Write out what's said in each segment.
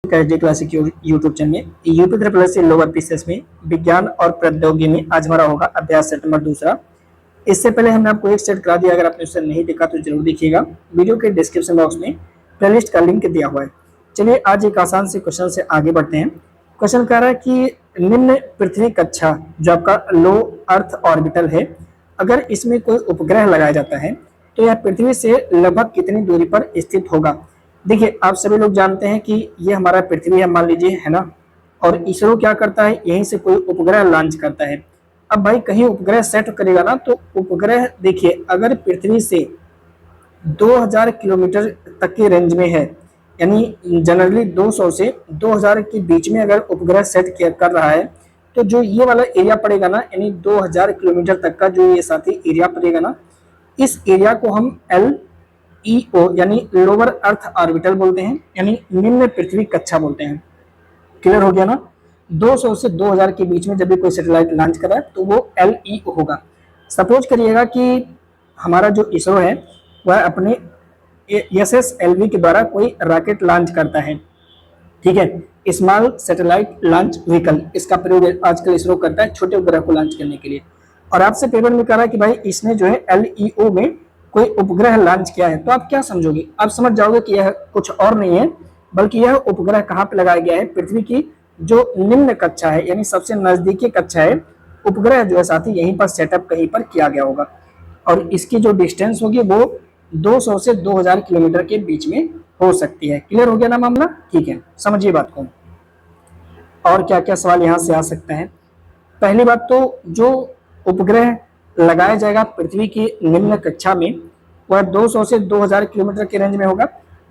जी classic YouTube channel में UP triple से lower PCS में विज्ञान और प्रौद्योगिकी में आज हमारा होगा अभ्यास सेट नंबर दूसरा। इससे पहले हमने आपको एक सेट करा दिया, अगर आपने उसे नहीं देखा तो जरूर देखिएगा। वीडियो के डिस्क्रिप्शन बॉक्स में प्लेलिस्ट का लिंक दिया हुआ है। चलिए आज एक आसान से क्वेश्चन से आगे बढ़ते हैं। क्वेश्चन कह रहा है कि निम्न पृथ्वी कक्षा जो आपका लो अर्थ ऑर्बिटल है, अगर इसमें कोई उपग्रह लगाया जाता है तो यह पृथ्वी से लगभग कितनी दूरी पर स्थित होगा। देखिए आप सभी लोग जानते हैं कि ये हमारा पृथ्वी है, मान लीजिए, है ना। और इसरो क्या करता है, यहीं से कोई उपग्रह लॉन्च करता है। अब भाई कहीं उपग्रह सेट करेगा ना, तो उपग्रह देखिए अगर पृथ्वी से 2000 किलोमीटर तक के रेंज में है, यानी जनरली 200 से 2000 के बीच में अगर उपग्रह सेट कर रहा है, तो जो ये वाला एरिया पड़ेगा ना, यानी 2000 किलोमीटर तक का जो ये साथी एरिया पड़ेगा ना, इस एरिया को हम LEO यानी लोअर अर्थ ऑर्बिटल बोलते हैं, यानी निम्न पृथ्वी कक्षा बोलते हैं। क्लियर हो गया ना। 200 से 2000 के बीच में जब भी कोई सैटेलाइट लॉन्च कर रहा है तो वो LEO होगा। सपोज करिएगा कि हमारा जो इसरो है वह अपने SSLV के द्वारा कोई रॉकेट लॉन्च करता है, ठीक है, स्मॉल सैटेलाइट लॉन्च व्हीकल। इसका प्रयोग आजकल इसरो करता है छोटे उपग्रह को लॉन्च करने के लिए। और आपसे पेपर में कह रहा है कि भाई इसने जो है LEO में कोई उपग्रह लॉन्च किया है, तो आप क्या समझोगे? आप समझ जाओगे कि यह कुछ और नहीं है बल्कि यह उपग्रह कहाँ पे लगाया गया है, पृथ्वी की जो निम्न कक्षा है यानी सबसे नजदीकी कक्षा है, उपग्रह जो है साथी यहीं पर सेटअप कहीं पर किया गया होगा। और इसकी जो डिस्टेंस होगी वो 200 से 2000 किलोमीटर के बीच में हो सकती है। क्लियर हो गया ना मामला? ठीक है, समझिए बात को। और क्या क्या सवाल यहाँ से आ सकता है। पहली बात तो जो उपग्रह लगाया जाएगा पृथ्वी की निम्न कक्षा में वह 200 से 2000 किलोमीटर के रेंज में होगा।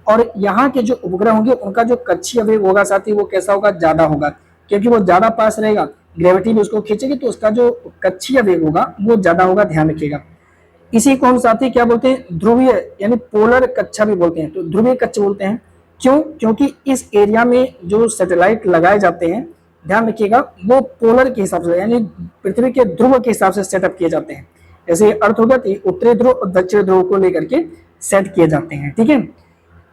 और यहाँ के जो उपग्रह होंगे उनका जो कक्षीय वेग होगा साथी वो कैसा होगा? ज्यादा होगा, क्योंकि वो ज्यादा पास रहेगा, ग्रेविटी भी उसको खींचेगी, तो उसका जो कक्षीय वेग होगा वो ज्यादा होगा, ध्यान रखिएगा। इसी को हम साथी क्या बोलते हैं? ध्रुवीय यानी पोलर कक्षा भी बोलते हैं। तो ध्रुवीय कक्षा बोलते हैं क्यों? क्योंकि इस एरिया में जो सैटेलाइट लगाए जाते हैं, ध्यान रखिएगा, वो पोलर के हिसाब से यानी पृथ्वी के ध्रुव के हिसाब से सेटअप किए जाते हैं। जैसे अर्थ होगा तो उत्तरी ध्रुव और दक्षिण ध्रुव को लेकर के सेट किए जाते हैं, ठीक है।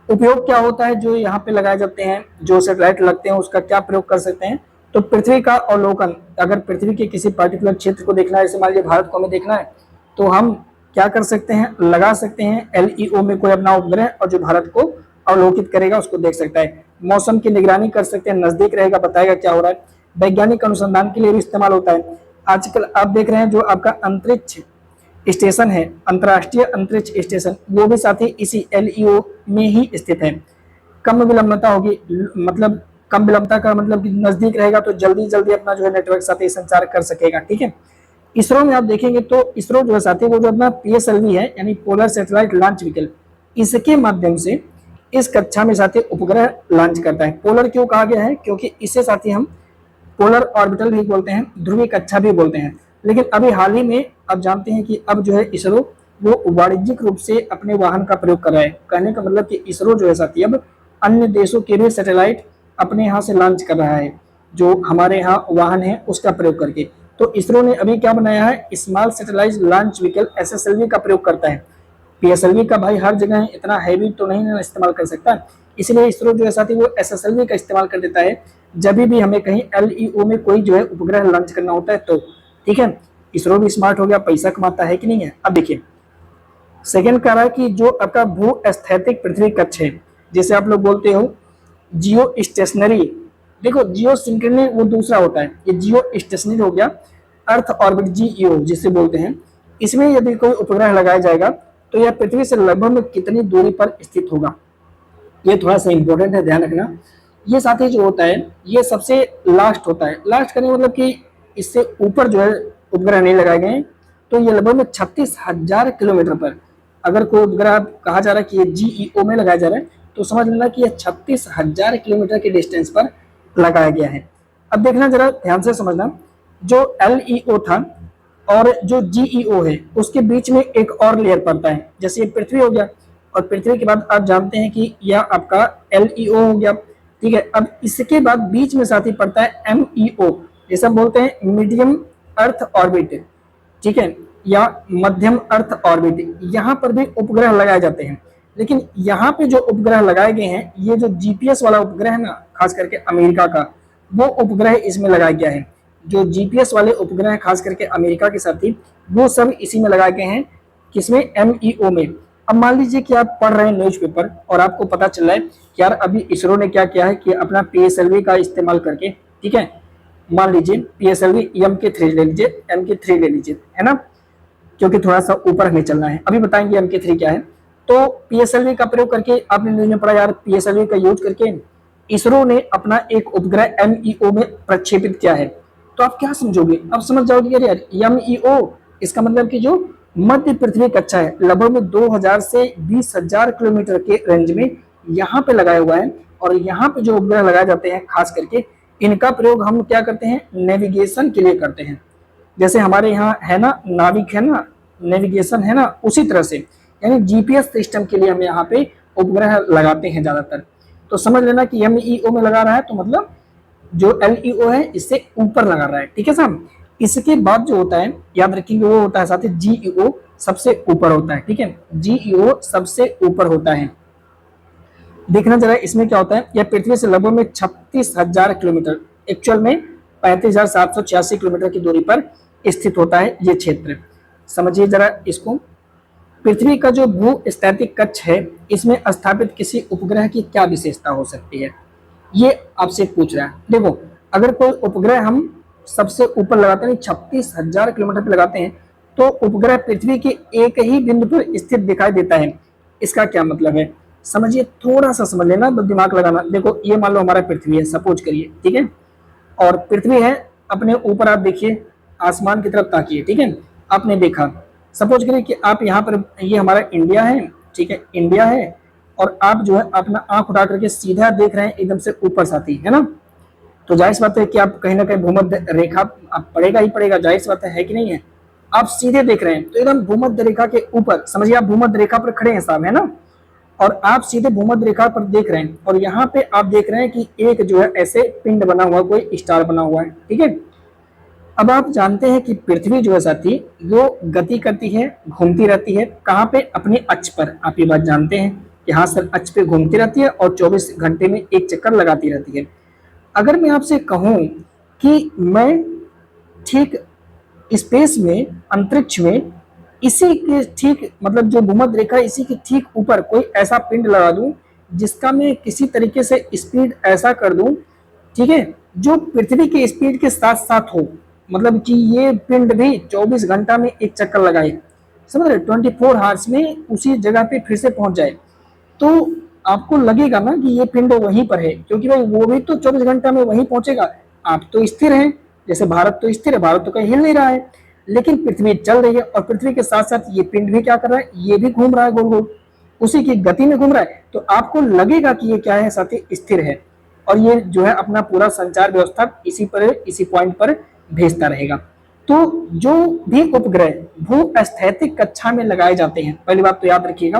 उपयोग क्या होता है जो यहाँ पे लगाए जाते हैं, जो सैटेलाइट लगते हैं उसका क्या प्रयोग कर सकते हैं? तो पृथ्वी का अवलोकन, अगर पृथ्वी के किसी पर्टिकुलर क्षेत्र को देखना है, जैसे मान लीजिए भारत को हमें देखना है, तो हम क्या कर सकते हैं? लगा सकते हैं LEO में कोई अपना उपग्रह, और जो भारत को अवलोकित करेगा उसको देख सकता है। मौसम की निगरानी कर सकते हैं, नजदीक रहेगा, बताएगा क्या हो रहा है। वैज्ञानिक अनुसंधान के लिए भी इस्तेमाल होता है। आजकल आप देख रहे हैं जो आपका अंतरिक्ष स्टेशन है, अंतर्राष्ट्रीय अंतरिक्ष स्टेशन, वो भी साथ ही इसी LEO में ही स्थित है। कम विलंबता होगी, मतलब कम विलंबता का मतलब कि नजदीक रहेगा तो जल्दी जल्दी अपना जो है नेटवर्क साथ ही संचार कर सकेगा, ठीक है। इसरो में आप देखेंगे तो इसरो जो है साथी वो जो अपना PSLV है यानी पोलर सैटेलाइट लॉन्च व्हीकल, इसके माध्यम से इस कक्षा में साथी उपग्रह लॉन्च करता है। पोलर क्यों कहा गया है? क्योंकि इससे साथी हम पोलर ऑर्बिटल भी बोलते हैं, ध्रुवीय कक्षा भी बोलते हैं। लेकिन अभी हाल ही में आप जानते हैं कि अब जो है इसरो वो वाणिज्यिक रूप से अपने वाहन का प्रयोग कर रहा है। कहने का मतलब कि इसरो जो है साथी अब अन्य देशों के भी सैटेलाइट अपने यहाँ से लॉन्च कर रहा है, जो हमारे यहाँ वाहन है उसका प्रयोग करके। तो इसरो ने अभी क्या बनाया है? Small satellite launch vehicle SSLV का प्रयोग करता है। PSLV का भाई हर जगह इतना हैवी तो नहीं इस्तेमाल कर सकता, इसलिए इसरो जो है साथी वो SSLV का इस्तेमाल कर देता है जब भी हमें कहीं LEO में कोई जो है उपग्रह लॉन्च करना होता है तो, ठीक है। इसरो भी स्मार्ट हो गया, पैसा कमाता है कि नहीं है। अब देखिए सेकंड कह रहा है कि जो आपका भू स्थैतिक पृथ्वी कक्ष है, जैसे आप लोग बोलते हो जियो स्टेशनरी, देखो जियो सिंक्रोनी वो दूसरा होता है, ये जियो स्टेशनरी हो गया। अर्थ ऑर्बिट GEO जिसे बोलते हैं, इसमें यदि कोई उपग्रह लगाया जाएगा तो यह पृथ्वी से लगभग कितनी दूरी पर स्थित होगा, ये थोड़ा सा इंपॉर्टेंट है, ध्यान रखना। ये साथी जो होता है ये सबसे लास्ट होता है। लास्ट करने मतलब कि इससे ऊपर जो है उपग्रह नहीं लगाए गए, तो ये लगभग 36,000 किलोमीटर पर अगर कोई उपग्रह कहा जा रहा है कि ये GEO में लगाया जा रहा है, तो समझ लेना कि यह 36,000 किलोमीटर के डिस्टेंस पर लगाया गया है। अब देखना जरा ध्यान से समझना, जो LEO था और जो GEO है उसके बीच में एक और लेयर पड़ता है। जैसे ये पृथ्वी हो गया, और पृथ्वी के बाद आप जानते हैं कि यह आपका LEO हो गया, ठीक है। अब इसके बाद बीच में साथ ही पड़ता है MEO, जैसे हम बोलते हैं मीडियम अर्थ ऑर्बिट, ठीक है, या मध्यम अर्थ ऑर्बिट। यहाँ पर भी उपग्रह लगाए जाते हैं, लेकिन यहाँ पे जो उपग्रह लगाए गए हैं, ये जो जीपीएस वाला उपग्रह है ना, खास करके अमेरिका का, वो उपग्रह इसमें लगाया गया है। जो जीपीएस वाले उपग्रह खास करके अमेरिका के साथी, वो सब इसी में लगाए गए हैं। किसमें? एमईओ में। अब मान लीजिए कि आप पढ़ रहे हैं न्यूज़पेपर और आपको पता चल रहा है कि यार अभी इसरो ने क्या किया है कि अपना पीएसएलवी का इस्तेमाल करके, ठीक है, मान लीजिए पीएसएलवी एम के 3 ले लीजिए, एम के 3 ले लीजिए, है ना, क्योंकि थोड़ा सा ऊपर हमें चलना है। अभी बताएंगे एम के 3 क्या है। तो पीएसएलवी का प्रयोग करके आपने न्यूज में पढ़ा यार, पीएसएलवी का यूज करके इसरो ने अपना एक उपग्रह एमईओ में प्रक्षेपित किया है। तो आप क्या समझोगे? अब समझ जाओगे यार एमईओ, इसका मतलब कि जो मध्य पृथ्वी कक्षा है, लगभग में 2000 से 20,000 किलोमीटर के रेंज में यहाँ पे लगाया हुआ है। और यहाँ पे जो उपग्रह लगाए जाते हैं खास करके, इनका प्रयोग हम क्या करते हैं? नेविगेशन के लिए करते हैं। जैसे हमारे यहाँ है ना नाविक, है ना, नेविगेशन है ना, उसी तरह से यानी जीपीएस सिस्टम के लिए हम यहाँ पे उपग्रह लगाते हैं ज्यादातर। तो समझ लेना कि एमईओ में लगा रहा है तो मतलब जो एलईओ है इससे ऊपर लगा रहा है, ठीक है साहब। इसके बाद जो होता है याद रखेंगे, वो होता है साथ ही जीईओ, सबसे ऊपर होता है, ठीक है, जीईओ सबसे ऊपर होता है। देखना जरा इसमें क्या होता है। यह पृथ्वी से लगभग में 36,000 किलोमीटर, एक्चुअल में 35,786 किलोमीटर की दूरी पर स्थित होता है ये क्षेत्र। समझिए जरा इसको। पृथ्वी का जो भू-स्थैतिक कक्ष है, इसमें स्थापित किसी उपग्रह की क्या विशेषता हो सकती है, ये आपसे पूछ रहा है। देखो, अगर कोई उपग्रह हम सबसे ऊपर लगाते हैं, 36,000 किलोमीटर पर लगाते हैं, तो उपग्रह पृथ्वी के एक ही बिंदु पर स्थित दिखाई देता है। इसका क्या मतलब है? समझिए, थोड़ा सा समझ लेना, दिमाग लगाना। देखो, ये मान लो हमारा पृथ्वी है, सपोज करिए, ठीक है, और पृथ्वी है अपने ऊपर, आप देखिए आसमान की तरफ ताकिए, ठीक है, आपने देखा, सपोज करिए कि आप यहाँ पर, ये हमारा इंडिया है, ठीक है, इंडिया है, और आप जो है अपना आंख उठा करके सीधा देख रहे हैं एकदम से ऊपर साथी, है ना, तो जाहिर सी बात है कि आप कहीं ना कहीं भूमध्य रेखा आप पड़ेगा ही पड़ेगा, जाहिर सी बात है कि नहीं है। आप सीधे देख रहे हैं तो एकदम भूमध्य रेखा के ऊपर, समझिए आप भूमध्य रेखा पर खड़े हैं साहब, है ना, और आप सीधे भूमध्य रेखा पर देख रहे हैं, और यहाँ पे आप देख रहे हैं कि एक जो है ऐसे पिंड बना हुआ, कोई स्टार बना हुआ है, ठीक है। अब आप जानते हैं कि पृथ्वी जो है साथी, वो गति करती है, घूमती रहती है, कहाँ पे? अपने अक्ष पर। आप ये बात जानते हैं कि हाँ सर, अक्ष पे घूमती रहती है और 24 घंटे में एक चक्कर लगाती रहती है। अगर मैं आपसे कहूँ कि मैं ठीक स्पेस में, अंतरिक्ष में, इसी के ठीक मतलब जो भूमध्य रेखा, इसी के ठीक ऊपर कोई ऐसा पिंड लगा दूं जिसका मैं किसी तरीके से स्पीड ऐसा कर दूं, ठीक है, जो पृथ्वी की स्पीड के साथ साथ हो, मतलब कि ये पिंड भी 24 घंटा में एक चक्कर लगाए, समझ रहे, 24 आवर्स में उसी जगह पे फिर से पहुंच जाए, तो आपको लगेगा ना कि ये पिंड वहीं पर है, क्योंकि भाई वो भी तो 24 घंटा में वहीं पहुंचेगा। आप तो स्थिर हैं, जैसे भारत तो स्थिर है, भारत तो कहीं हिल नहीं रहा है, लेकिन पृथ्वी चल रही है, और पृथ्वी के साथ साथ ये पिंड भी क्या कर रहा है? ये भी घूम रहा है गोल गोल, उसी की गति में घूम रहा है, तो आपको लगेगा कि ये क्या है साथी? स्थिर है, और ये जो है अपना पूरा संचार व्यवस्था इसी पॉइंट पर भेजता रहेगा। तो जो भी उपग्रह भू-स्थैतिक कक्षा में लगाए जाते हैं, पहली बात तो याद रखिएगा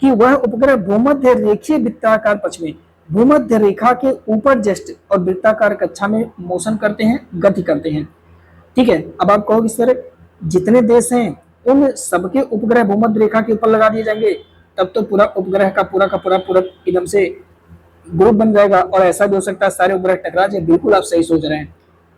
कि वह उपग्रह भूमध्य रेखीय वृत्ताकार पक्ष में, भूमध्य रेखा के ऊपर जस्ट और वृत्ताकार कक्षा में मोशन करते हैं, गति करते हैं, ठीक है। अब आप कहोगे सर, जितने देश हैं उन सबके उपग्रह भूमध्य रेखा के ऊपर लगा दिए जाएंगे, तब तो पूरा उपग्रह का पूरा एकदम से ग्रुप बन जाएगा, और ऐसा भी हो सकता है सारे उपग्रह टकरा जाए। बिल्कुल आप सही सोच रहे हैं,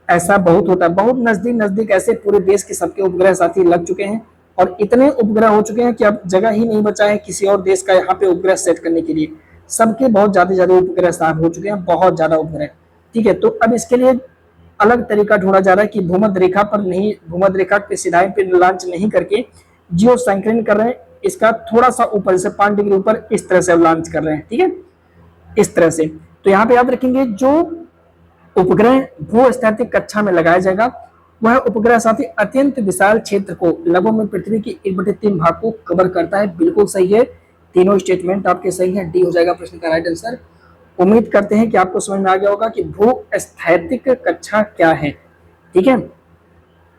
ऐसा बहुत होता है, बहुत नजदीक नजदीक ऐसे पूरे देश के सबके उपग्रह साथी लग चुके हैं, और इतने उपग्रह हो चुके हैं कि अब जगह ही नहीं बचा है किसी और देश का यहाँ पे उपग्रह सेट करने के लिए। सबके बहुत ज्यादा उपग्रह साफ हो चुके हैं, बहुत ज्यादा उपग्रह, ठीक है। तो अब इसके लिए अलग तरीका ढूंढा जा रहा है कि भूमध्य रेखा पर नहीं, भूमध्य रेखा के सीधाई पे लॉन्च नहीं करके जियो संकीर्ण कर रहे हैं, इसका थोड़ा सा ऊपर से 5 डिग्री ऊपर इस तरह से लॉन्च कर रहे हैं, ठीक है, इस तरह से। तो यहाँ पे याद रखेंगे, जो उपग्रह भू-स्थैतिक कक्षा में लगाया जाएगा, वह उपग्रह साथी अत्यंत विशाल क्षेत्र को, लगभग में पृथ्वी की 1/3 भाग को कवर करता है। बिल्कुल सही है, तीनों स्टेटमेंट आपके सही है, डी हो जाएगा प्रश्न का राइट आंसर। उम्मीद करते हैं कि आपको समझ में आ गया होगा कि भू-स्थैतिक कक्षा क्या है, ठीक है।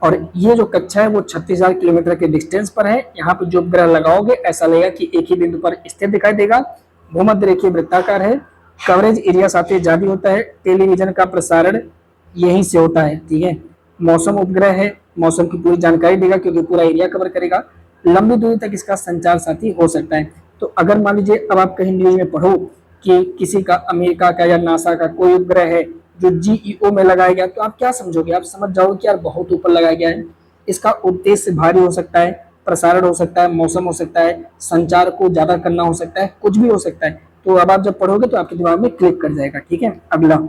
और ये जो कक्षा है वो 36,000 किलोमीटर के डिस्टेंस पर है। यहाँ पे जो उपग्रह लगाओगे ऐसा लगेगा कि एक ही बिंदु पर स्थिर दिखाई देगा, भूमध्य रेखीय वृत्ताकार है, कवरेज एरिया साथ ही ज्यादा होता है, टेलीविजन का प्रसारण यहीं से होता है, ठीक है। मौसम उपग्रह है, मौसम की पूरी जानकारी देगा क्योंकि पूरा एरिया कवर करेगा, लंबी दूरी तक इसका संचार साथी हो सकता है। तो अगर मान लीजिए अब आप कहीं न्यूज में पढ़ो कि किसी का अमेरिका का या नासा का कोई उपग्रह है जो जीईओ में लगाया गया, तो आप क्या समझोगे? आप समझ जाओगे कि यार बहुत ऊपर लगाया गया है। इसका उद्देश्य भारी हो सकता है, प्रसारण हो सकता है, मौसम हो सकता है, संचार को ज्यादा करना हो सकता है, कुछ भी हो सकता है। तो अब आप जब पढ़ोगे तो आपके दिमाग में क्लिक कर जाएगा। ठीक है, अगला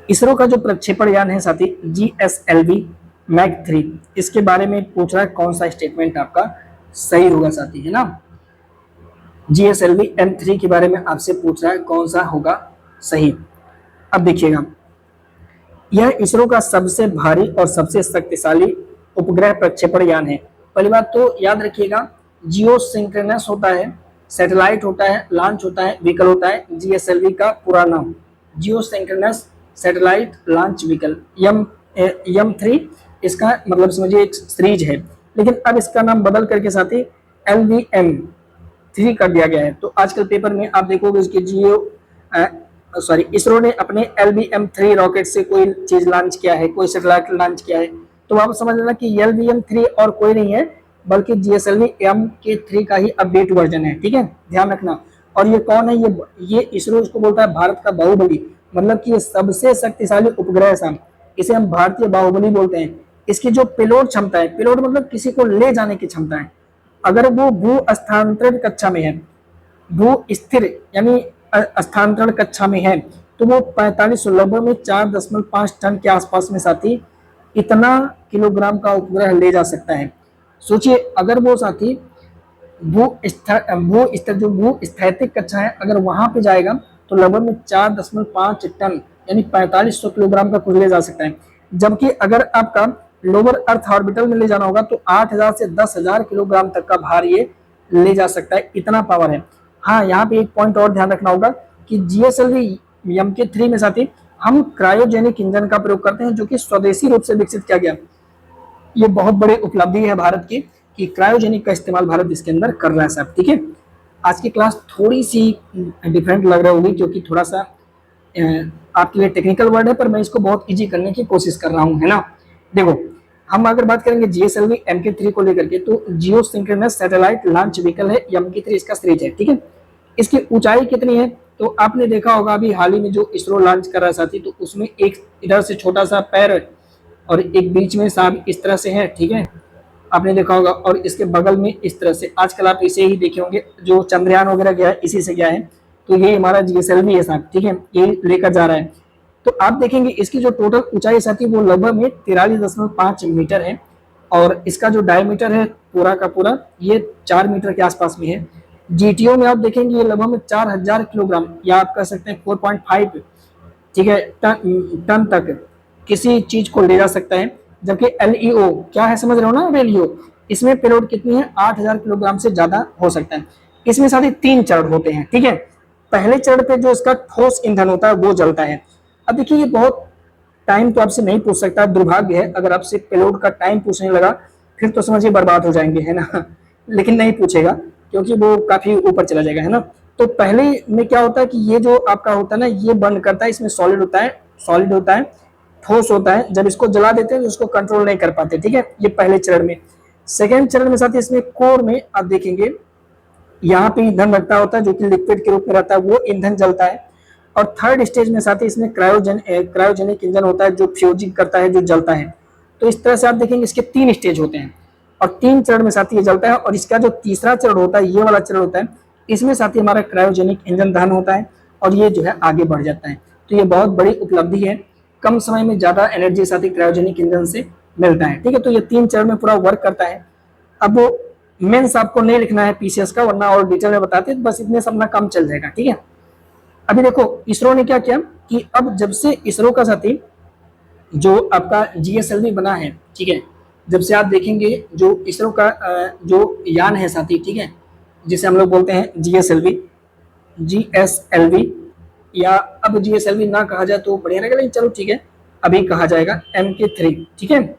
इसरो का जो प्रक्षेपण यान है साथी GSLV मैक 3, इसके बारे में पूछ रहा है कौन सा स्टेटमेंट आपका सही होगा साथी, है ना। GSLV M3 के बारे में आपसे पूछ रहा है कौन सा होगा सही। अब देखिएगा, यह इसरो का सबसे भारी और सबसे शक्तिशाली उपग्रह प्रक्षेपण यान है। पहली बात तो याद रखिएगा, जियो सिंक्रोनस होता है, सैटेलाइट होता है, लॉन्च होता है, व्हीकल होता है। GSLV का पूरा नाम geosynchronous satellite launch vehicle M3, इसका मतलब समझिए एक सीरीज है, लेकिन अब इसका नाम बदल करके साथी LVM3 कर दिया गया है। तो आजकल पेपर में आप देखोगे इसके इसरो ने अपने LVM3 रॉकेट से कोई चीज लॉन्च किया है, कोई सैटेलाइट लॉन्च किया है, तो आप समझ लेना कि LVM3 और कोई नहीं है बल्कि GSLV MK3 का ही अपडेट वर्जन है। ठीक है, ध्यान रखना। और ये कौन है? ये इसरो इसको बोलता है भारत का बाहुबली, मतलब कि ये सबसे शक्तिशाली उपग्रह है, इसे हम भारतीय बाहुबली बोलते हैं। इसकी जो पेलोड क्षमता है, पेलोड मतलब किसी को ले जाने की क्षमता है, अगर वो भू स्थानांतरण कक्षा में है, भू स्थिर यानी स्थानांतरण कक्षा में है, तो वो 45 लगभग में 4.5 टन के आसपास में साथी इतना किलोग्राम का उपग्रह ले जा सकता है। सोचिए अगर वो साथी भू स्थैतिक कक्षा है, अगर वहां पे जाएगा तो लगभग में 4.5 टन यानी 4500 किलोग्राम का कुछ ले जा सकता है। जबकि अगर आपका लोअर अर्थ ऑर्बिटल में ले जाना होगा तो 8000 से 10000 किलोग्राम तक का भार ये ले जा सकता है, इतना पावर है। हाँ, यहाँ पे एक पॉइंट और ध्यान रखना होगा कि GSLV MK3 में साथी हम क्रायोजेनिक इंजन का प्रयोग करते हैं, जो कि स्वदेशी रूप से विकसित किया गया। ये बहुत बड़ी उपलब्धि है भारत की कि क्रायोजेनिक का इस्तेमाल भारत इसके अंदर कर रहा है साहब। ठीक है, आज की क्लास थोड़ी सी डिफरेंट लग रही होगी क्योंकि थोड़ा सा आपके लिए टेक्निकल वर्ड है, पर मैं इसको बहुत इजी करने की कोशिश कर रहा हूँ, है ना। देखो, हम अगर बात करेंगे GSLV MK3 को लेकर के, तो जियो सिंक्रोनस सैटेलाइट लॉन्च व्हीकल है, MK3 इसका सीरीज है। ठीक है, इसकी ऊंचाई कितनी है? तो आपने देखा होगा अभी हाल ही में जो इसरो लॉन्च कर रहा है साथी, तो उसमें एक इधर से छोटा सा पैर और एक बीच में सांप इस तरह से है। ठीक है, आपने देखा होगा, और इसके बगल में इस तरह से, आजकल आप इसे ही देखे होंगे, जो चंद्रयान वगैरह गया है इसी से गया है। तो ये हमारा GSLV है साहब। ठीक है, ये लेकर जा रहा है। तो आप देखेंगे इसकी जो टोटल ऊंचाई साथी वो लगभग में 43.5 मीटर है, और इसका जो डायमीटर है पूरा का पूरा ये 4 मीटर के आसपास में है। GTO में आप देखेंगे ये लगभग में 4000 किलोग्राम या आप कह सकते हैं 4.5, ठीक है, टन तक किसी चीज को ले जा सकता है। जबकि LEO क्या है, समझ रहे हो ना? LEO इसमें पेलोड कितनी है? 8000 किलोग्राम से ज्यादा हो सकता है। इसमें साथ ही 3 चरण होते हैं। ठीक है, पहले चरण पे जो इसका ठोस ईंधन होता है वो जलता है। अब देखिए, ये बहुत टाइम तो आपसे नहीं पूछ सकता, दुर्भाग्य है। अगर आपसे पेलोड का टाइम पूछने लगा फिर तो समझिए बर्बाद हो जाएंगे, है ना। लेकिन नहीं पूछेगा क्योंकि वो काफी ऊपर चला जाएगा, है ना। तो पहले में क्या होता है कि ये जो आपका होता है ना, ये बर्न करता है, इसमें सॉलिड होता है, ठोस होता है। जब इसको जला देते हैं तो उसको कंट्रोल नहीं कर पाते। ठीक है, ये पहले चरण में। सेकेंड चरण में साथ ही इसमें कोर में आप देखेंगे यहाँ पे ईंधन रखता होता है जो कि लिक्विड के रूप में रहता है, वो ईंधन जलता है। और थर्ड स्टेज में साथ ही इसमें क्रायोजेनिक इंजन होता है जो फ्यूजिंग करता है, जो जलता है। तो इस तरह से आप देखेंगे इसके 3 स्टेज होते हैं और 3 चरण में साथ ही ये जलता है। और इसका जो तीसरा चरण होता है, ये वाला चरण होता है, इसमें साथ ही हमारा क्रायोजेनिक इंजन दहन होता है और ये जो है आगे बढ़ जाता है। तो ये बहुत बड़ी उपलब्धि है, कम समय में ज्यादा एनर्जी साथ ही क्रायोजेनिक इंजन से मिलता है। ठीक है, तो ये 3 चरण में पूरा वर्क करता है। अब वो मेंस आपको नहीं लिखना है PCS का, वरना और डिटेल में बताते, बस इतने से अपना काम चल जाएगा। ठीक है, अभी देखो इसरो ने क्या किया कि अब जब से इसरो का साथी जो आपका GSLV बना है, ठीक है, जब से आप देखेंगे जो इसरो का जो यान है साथी, ठीक है, जिसे हम लोग बोलते हैं GSLV, या अब GSLV ना कहा जाए तो बढ़िया रहेगा, लेकिन चलो ठीक है, अभी कहा जाएगा MK3। ठीक है,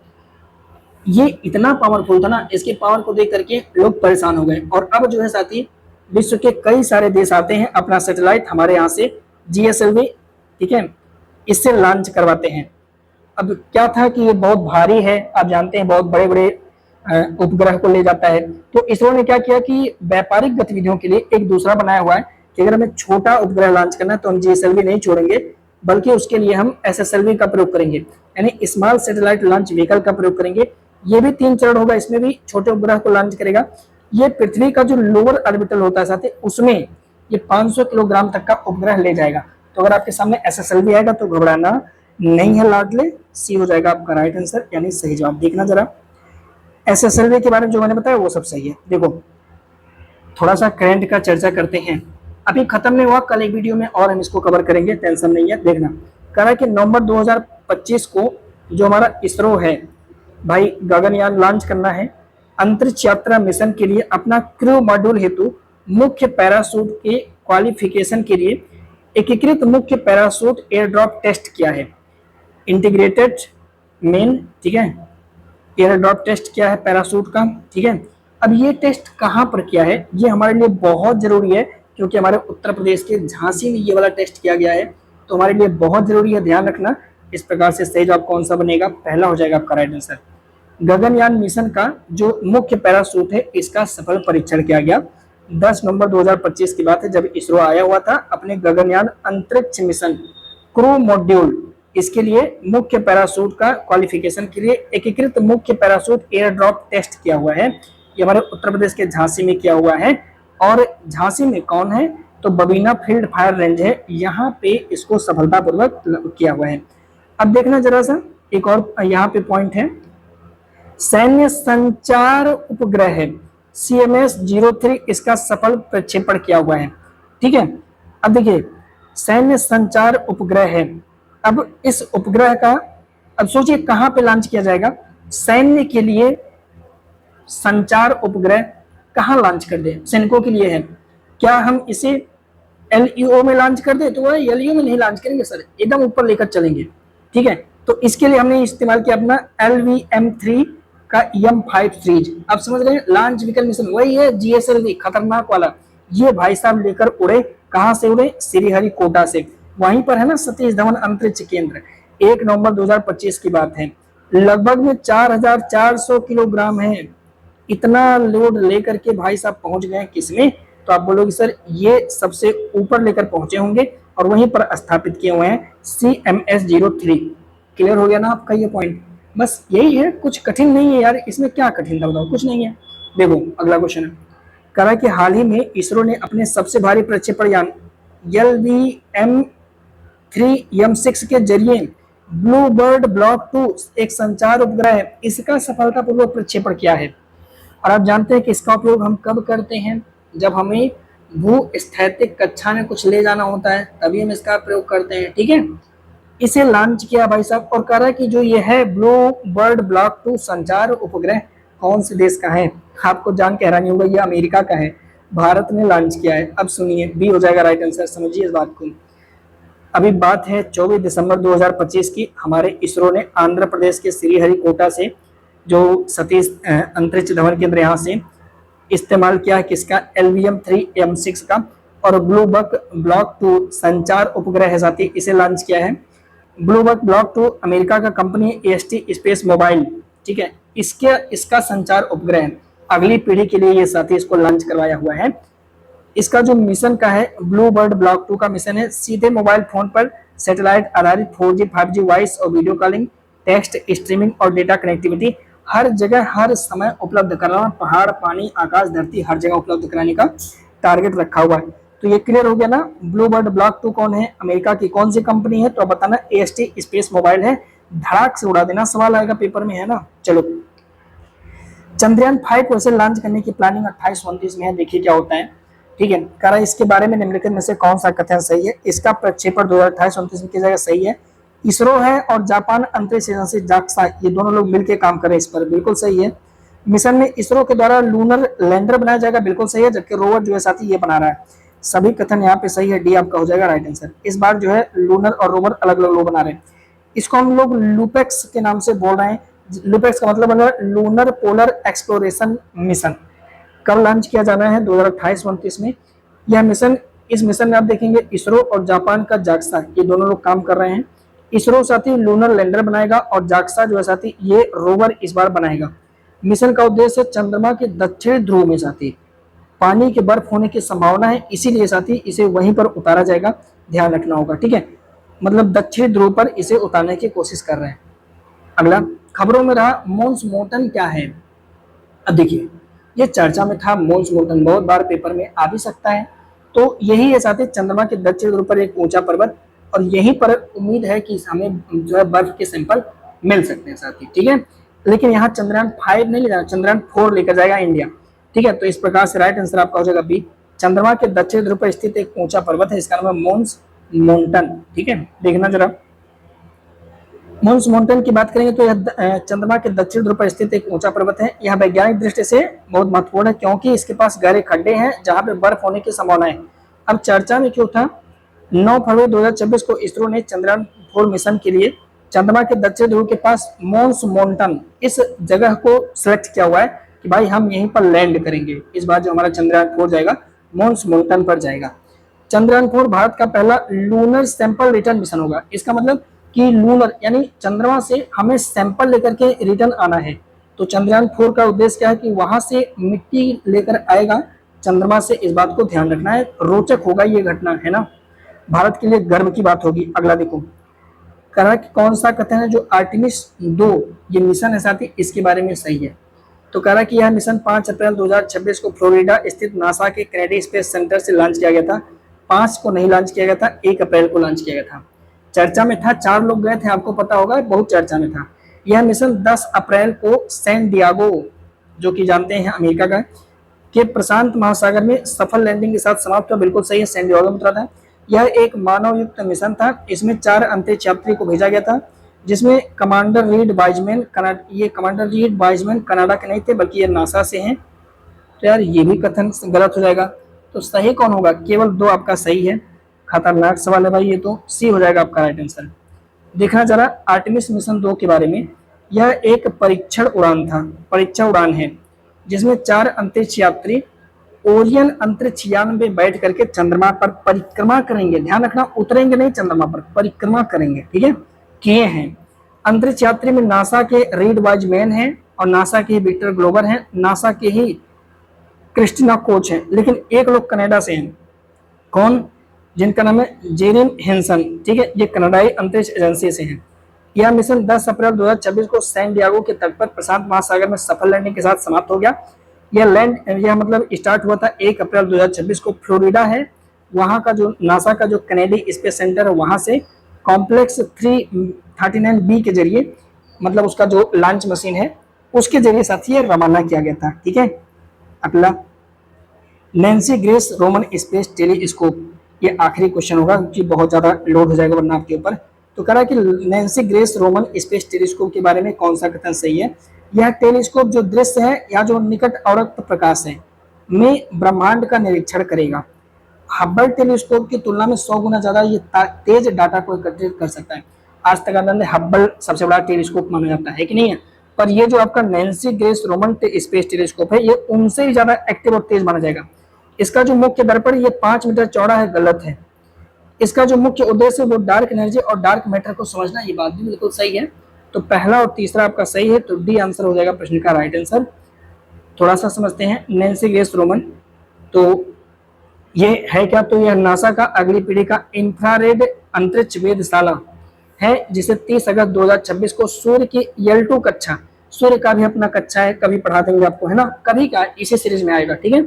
ये इतना पावरफुल था ना, इसके पावर को देख करके लोग परेशान हो गए। और अब जो है साथी विश्व के कई सारे देश आते हैं अपना सैटेलाइट हमारे यहाँ से GSLV, ठीक है, इससे लॉन्च करवाते हैं। अब क्या था कि ये बहुत भारी है, आप जानते हैं बहुत बड़े बड़े उपग्रह को ले जाता है। तो इसरो ने क्या किया कि व्यापारिक गतिविधियों के लिए एक दूसरा बनाया हुआ है कि अगर हमें छोटा उपग्रह लॉन्च करना है तो हम जीएसएलवी नहीं छोड़ेंगे, बल्कि उसके लिए हम एसएसएलवी का प्रयोग करेंगे, यानी स्मॉल सैटेलाइट लॉन्च व्हीकल का प्रयोग करेंगे। ये भी 3 चरण होगा, इसमें भी छोटे उपग्रह को लॉन्च करेगा। ये पृथ्वी का जो लोअर ऑर्बिटल होता है साथी, उसमें ये 500 किलोग्राम तक का उपग्रह ले जाएगा। तो अगर आपके सामने एसएसएलवी आएगा तो घबराना नहीं है लाडले, सी हो जाएगा आपका राइट आंसर, यानी सही जवाब। देखना जरा एसएसएलवी के बारे में जो मैंने बताया वो सब सही है। देखो थोड़ा सा करंट का चर्चा करते हैं, अभी खत्म नहीं हुआ, कल एक वीडियो में और हम इसको कवर करेंगे, टेंशन नहीं है। देखना कह रहा है कि नवंबर 2025 को जो हमारा इसरो है भाई, गगनयान लॉन्च करना है। अंतरिक्ष यात्रा मिशन के लिए अपना क्रू मॉड्यूल हेतु मुख्य पैराशूट के क्वालिफिकेशन के लिए एकीकृत मुख्य पैराशूट एयर ड्रॉप टेस्ट किया है। इंटीग्रेटेड मेन, ठीक है, एयर ड्रॉप टेस्ट किया है पैराशूट का, ठीक है। अब ये टेस्ट कहाँ पर किया है, ये हमारे लिए बहुत जरूरी है, क्योंकि हमारे उत्तर प्रदेश के झांसी में ये वाला टेस्ट किया गया है, तो हमारे लिए बहुत जरूरी है, ध्यान रखना। इस प्रकार से सही जवाब कौन सा बनेगा, पहला हो जाएगा आपका राइट आंसर। गगनयान मिशन का जो मुख्य पैराशूट है इसका सफल परीक्षण किया गया। 10 नवंबर 2025 की बात है, जब इसरो आया हुआ था अपने गगनयान अंतरिक्ष मिशन क्रू मॉड्यूल, इसके लिए मुख्य पैराशूट का क्वालिफिकेशन के लिए एकीकृत मुख्य पैराशूट एयर ड्रॉप टेस्ट किया हुआ है। ये हमारे उत्तर प्रदेश के झांसी में किया हुआ है, और झांसी में कौन है तो बबीना फील्ड फायर रेंज है, यहाँ पे इसको सफलतापूर्वक किया हुआ है। अब देखना जरा सा एक और यहाँ पे पॉइंट है, सैन्य संचार उपग्रह है CMS-03, इसका सफल प्रक्षेपण किया हुआ है, ठीक है। अब देखिए सैन्य संचार उपग्रह है, अब इस उपग्रह का अब सोचिए कहां पे लॉन्च किया जाएगा, सैन्य के लिए संचार उपग्रह कहां लॉन्च कर दे, सैनिकों के लिए है। क्या हम इसे LEO में लॉन्च कर दे, तो वो LEO में नहीं लॉन्च करेंगे सर, एकदम ऊपर लेकर चलेंगे, ठीक है। तो इसके लिए हमने इस्तेमाल किया अपना LVM-3 का EM-5 सीरीज। अब समझ रहे हैं, लॉन्च व्हीकल मिशन वही है, GSLV खतरनाक वाला, ये भाई साहब लेकर उड़े, कहां से उड़े, श्रीहरिकोटा से, वहीं पर है ना सतीश धवन अंतरिक्ष केंद्र। 1 नवंबर 2025 की बात है, लगभग में 4400 किलोग्राम है, इतना लोड लेकर के भाई साहब पहुंच गए किसमें, तो आप बोलोगे सर ये सबसे ऊपर लेकर पहुंचे होंगे और वहीं पर स्थापित किए हुए हैं CMS-03। क्लियर हो गया ना आपका ये पॉइंट, बस यही है, कुछ कठिन नहीं है यार, इसमें क्या कठिन था बताओ, कुछ नहीं है। देखो अगला क्वेश्चन है, कह रहा है कि हाल ही में इसरो ने अपने सबसे भारी प्रक्षेपण यान LVM-3M6 के जरिए ब्लू बर्ड ब्लॉक 2 एक संचार उपग्रह है, इसका सफलतापूर्वक प्रक्षेपण किया है। और आप जानते हैं कि इसका उपयोग हम कब करते हैं, जब हमें भूस्थैतिक कक्षा में कुछ ले जाना होता है तभी हम इसका प्रयोग करते हैं, ठीक है। इसे लॉन्च किया भाई साहब, और कह रहा है कि जो ये है ब्लू बर्ड ब्लॉक 2 संचार उपग्रह कौन से देश का है, आपको जान के हैरानी होगा, ये अमेरिका का है, भारत ने लॉन्च किया है। अब सुनिए, बी हो जाएगा राइट आंसर, समझिए इस बात को। अभी बात है 24 दिसंबर 2025 की, हमारे इसरो ने आंध्र प्रदेश के श्रीहरिकोटा से जो सतीश अंतरिक्ष धवन केंद्र यहाँ से इस्तेमाल किया है किसका, LVM-3M6 का, और ब्लू बक ब्लॉक 2 संचार उपग्रह है साथी, इसे लॉन्च किया है। ब्लू बक ब्लॉक 2 अमेरिका का कंपनी AST स्पेस मोबाइल, ठीक है, इसका संचार उपग्रह है, अगली पीढ़ी के लिए ये साथी इसको लॉन्च करवाया हुआ है। इसका जो मिशन का है ब्लू बर्ड ब्लॉक 2 का मिशन है सीधे मोबाइल फोन पर सैटेलाइट आधारित 4G 5G वॉइस और वीडियो कॉलिंग, टेक्स्ट स्ट्रीमिंग और डेटा कनेक्टिविटी हर जगह हर समय उपलब्ध कराना, पहाड़ पानी आकाश धरती हर जगह उपलब्ध कराने का टारगेट रखा हुआ है। तो ये क्लियर हो गया ना, ब्लू बर्ड ब्लॉक 2 कौन है, अमेरिका की कौन सी कंपनी है, तो अब बताना AST स्पेस मोबाइल है, धड़ाक से उड़ा देना, सवाल आएगा पेपर में, है ना। चलो चंद्रयान 5 को ऐसे लॉन्च करने की प्लानिंग 28-29 में है, देखिए क्या होता है, ठीक है। कह रहा है इसके बारे में निम्नलिखित में से कौन सा कथन सही है, इसका प्रक्षेपण 2028-29 में की जाएगा, सही है। इसरो है और जापान अंतरिक्ष एजेंसी जाक्सा, ये दोनों लोग मिलकर काम कर रहे हैं इस पर, बिल्कुल सही है। मिशन में इसरो के द्वारा लूनर लैंडर बनाया जाएगा, बिल्कुल सही है, जबकि रोवर जो है साथी ये बना रहा है, सभी कथन यहाँ पे सही है, डी आपका हो जाएगा राइट आंसर। इस बार जो है लूनर और रोवर अलग अलग लोग बना रहे हैं, इसको हम लोग लूपेक्स के नाम से बोल रहे हैं। लूपेक्स का मतलब है लूनर पोलर एक्सप्लोरेशन मिशन। कब लॉन्च किया जाना है, 2028-29 में यह मिशन। इस मिशन में आप देखेंगे इसरो और जापान का जाक्सा, ये दोनों लोग काम कर रहे हैं। इसरो साथी लूनर लैंडर बनाएगा और जाक्सा जो है साथी ये रोवर इस बार बनाएगा। मिशन का उद्देश्य चंद्रमा के दक्षिणी ध्रुव में साथी पानी के बर्फ होने की संभावना है, इसीलिए साथी इसे वहीं पर उतारा जाएगा, ध्यान रखना होगा, ठीक है। मतलब दक्षिणी ध्रुव पर इसे उतारने की कोशिश कर रहे हैं। अगला खबरों में रहा मोन्स मोर्टन क्या है। अब देखिए ये चर्चा में था, मोन्स मोर्टन बहुत बार पेपर में आ भी सकता है। तो यही है साथी चंद्रमा के दक्षिण ध्रुव पर एक ऊंचा पर्वत, और यहीं पर उम्मीद है कि हमें जो है बर्फ के सैंपल मिल सकते हैं साथी, ठीक है। लेकिन यहाँ चंद्रयान 5 नहीं ले जाना, चंद्रयान 4 लेकर जाएगा इंडिया, ठीक है। तो इस प्रकार से राइट आंसर आपका हो जाएगा बी। चंद्रमा के दक्षिण ध्रुव पर स्थित एक ऊंचा पर्वत है, इसका नाम है मोन्स मोर्टन, ठीक है। देखना जरा मोन्स मोर्टन की बात करेंगे तो यह चंद्रमा के दक्षिण ध्रुव पर स्थित एक ऊंचा पर्वत है। यह वैज्ञानिक दृष्टि से बहुत महत्वपूर्ण है क्योंकि इसके पास गहरे खड्डे हैं जहां पे बर्फ होने की संभावना है। अब चर्चा में क्यों था, 9 फरवरी 2026 को इसरो ने चंद्रयान 4 मिशन के लिए चंद्रमा के दक्षिण ध्रुव के पास मोन्स मोर्टन इस जगह को सिलेक्ट किया हुआ है कि भाई हम यहीं पर लैंड करेंगे। इस बार जो हमारा चंद्रयान 4 जाएगा मोन्स मोर्टन पर जाएगा। चंद्रयान 4 भारत का पहला लूनर सैंपल रिटर्न मिशन होगा। इसका मतलब कि लूनर यानी चंद्रमा से हमें सैंपल लेकर के रिटर्न आना है। तो चंद्रयान 4 का उद्देश्य क्या है कि वहां से मिट्टी लेकर आएगा चंद्रमा से, इस बात को ध्यान रखना है। रोचक होगा ये घटना, है ना, भारत के लिए गर्व की बात होगी। अगला देखो कह रहा है कि कौन सा कथन है जो आर्टेमिस 2 ये मिशन है साथी इसके बारे में सही है। तो कह रहा है कि यह मिशन 5 अप्रैल 2026 को फ्लोरिडा स्थित नासा के कैनेडी स्पेस सेंटर से लॉन्च किया गया था। 5 को नहीं लॉन्च किया गया था, 1 अप्रैल को लॉन्च किया गया था। चर्चा में था, 4 लोग गए थे, आपको पता होगा, बहुत चर्चा में था। यह मिशन 10 अप्रैल को सैन डियागो जो कि जानते हैं अमेरिका का के प्रशांत महासागर में सफल लैंडिंग के साथ समाप्त हुआ। बिल्कुल सही है, सैन डियागो में उतरा था। यह एक मानव युक्त मिशन था। इसमें 4 अंतरिक्ष यात्री को भेजा गया था जिसमें commander Reed Wiseman commander Reed Wiseman Canada के नहीं थे बल्कि ये नासा से हैं। तो यार ये भी कथन गलत हो जाएगा। तो सही कौन होगा, केवल 2 आपका सही है। खतरनाक सवाल है भाई ये, तो सी हो जाएगा आपका राइट आंसर। देखना जरा आर्टेमिस मिशन 2 के बारे में। यह एक परीक्षण उड़ान है जिसमें 4 अंतरिक्ष यात्री ओरियन अंतरिक्ष यान में बैठ करके चंद्रमा पर परिक्रमा करेंगे। ध्यान रखना, उतरेंगे नहीं चंद्रमा पर, परिक्रमा करेंगे, ठीक है, किए हैं। अंतरिक्ष यात्री में नासा के रीड वाइजमैन हैं और नासा के विक्टर ग्लोवर हैं, नासा के ही क्रिस्टिना कोच हैं, लेकिन एक लोग कनाडा से हैं। कौन, जिनका नाम है जेरिन हेंसन, ठीक है, ये कनाडाई अंतरिक्ष एजेंसी से हैं। यह मिशन 10 अप्रैल 2026 को सैन डियागो के तट पर प्रशांत महासागर में सफल लैंडिंग के साथ समाप्त हो गया। यह मतलब स्टार्ट हुआ था 1 अप्रैल 2026 को। फ्लोरिडा है वहां का जो नासा का जो कैनेडी स्पेस सेंटर है वहां से कॉम्प्लेक्स 339B के जरिए, मतलब उसका जो लॉन्च मशीन है उसके जरिए साथी ये रवाना किया गया था, ठीक है। अगला Nancy grace Roman space telescope, ये आखिरी क्वेश्चन होगा क्योंकि बहुत ज्यादा लोड हो जाएगा वरना आपके ऊपर। तो कह रहा है कि Nancy grace Roman space telescope के बारे में कौन सा कथन सही है। यह टेलीस्कोप जो दृश्य है या जो निकट अवरक्त प्रकाश है में ब्रह्मांड का निरीक्षण करेगा। हब्बल टेलीस्कोप की तुलना में 100 गुना ज्यादा ये तेज डाटा को एकत्रित कर सकता है। आज तक आनंद हब्बल सबसे बड़ा टेलीस्कोप माना जाता है कि नहीं है, पर ये जो आपका Nancy grace Roman space telescope है ये उनसे ही ज्यादा एक्टिव और तेज माना जाएगा। इसका जो मुख्य दर्पण ये 5 मीटर चौड़ा है, गलत है। इसका जो मुख्य उद्देश्य है वो डार्क एनर्जी और डार्क मैटर को समझना, ये बात भी बिल्कुल सही है। तो पहला और तीसरा आपका सही है, तो डी आंसर हो जाएगा प्रश्न का राइट आंसर। थोड़ा सा समझते हैं नैन्सी ग्रेस रोमन, तो ये है क्या, तो यह नासा का अगली पीढ़ी का इंफ्रारेड अंतरिक्ष वेधशाला है जिसे 30 अगस्त 2026 को सूर्य की L2 कक्षा, सूर्य का भी अपना कक्षा है, कभी पढ़ा देंगे आपको, है ना, कभी का इसी सीरीज में आएगा, ठीक है।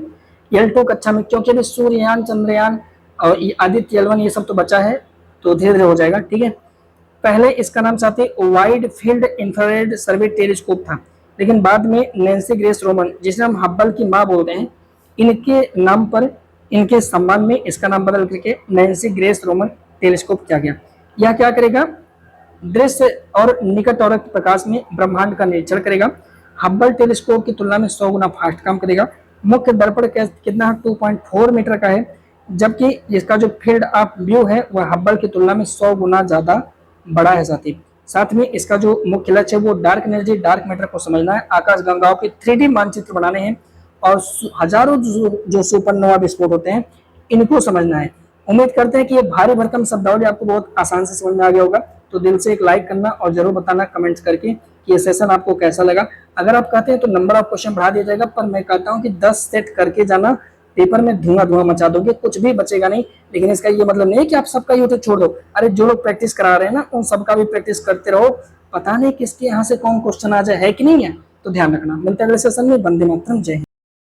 L2 कक्षा में, क्योंकि अभी सूर्ययान, चंद्रयान और आदित्य L1 ये सब तो बचा है, तो धीरे धीरे हो जाएगा, ठीक है। पहले इसका नाम साथी वाइड फील्ड इंफ्रारेड सर्वे टेलीस्कोप था, लेकिन बाद में नैन्सी ग्रेस रोमन, जिसे हम हब्बल की मां बोलते हैं, इनके नाम पर, इनके सम्मान में इसका नाम बदल करके नैन्सी ग्रेस रोमन टेलीस्कोप किया गया। यह क्या करेगा, दृश्य और निकट अवरक्त प्रकाश में ब्रह्मांड का निरीक्षण करेगा। हब्बल टेलीस्कोप की तुलना में 100 गुना फास्ट काम करेगा। मुख्य दर्पण कितना 2.4 मीटर का है, जबकि इसका जो फील्ड ऑफ व्यू है वह हब्बल की तुलना में 100 गुना ज्यादा बड़ा है साथ में इसका जो मुख्य लक्ष्य है वो डार्क एनर्जी, डार्क मैटर को समझना है, आकाश गंगाओं के 3D मानचित्र बनाने हैं और हजारों जो सुपरनोवा विस्फोट होते हैं इनको समझना है। उम्मीद करते हैं कि ये भारी भरकम शब्दावली आपको बहुत आसान से समझ में आ गया होगा। तो दिल से एक लाइक करना और जरूर बताना कमेंट्स करके कि ये सेशन आपको कैसा लगा। अगर आप कहते हैं तो नंबर ऑफ क्वेश्चन बढ़ा दिया जाएगा, पर मैं कहता हूँ कि 10 सेट करके जाना, पेपर में धुआं धुआं मचा दोगे, कुछ भी बचेगा नहीं। लेकिन इसका ये मतलब नहीं है कि आप सबका यूट्यूब छोड़ दो। अरे जो लोग प्रैक्टिस करा रहे हैं ना, उन सबका भी प्रैक्टिस करते रहो। पता नहीं किसके यहाँ से कौन क्वेश्चन आ जाए, है कि नहीं है। तो ध्यान रखना। मिलते हैं अगले सेशन में। वंदे मातरम, जय हिंद।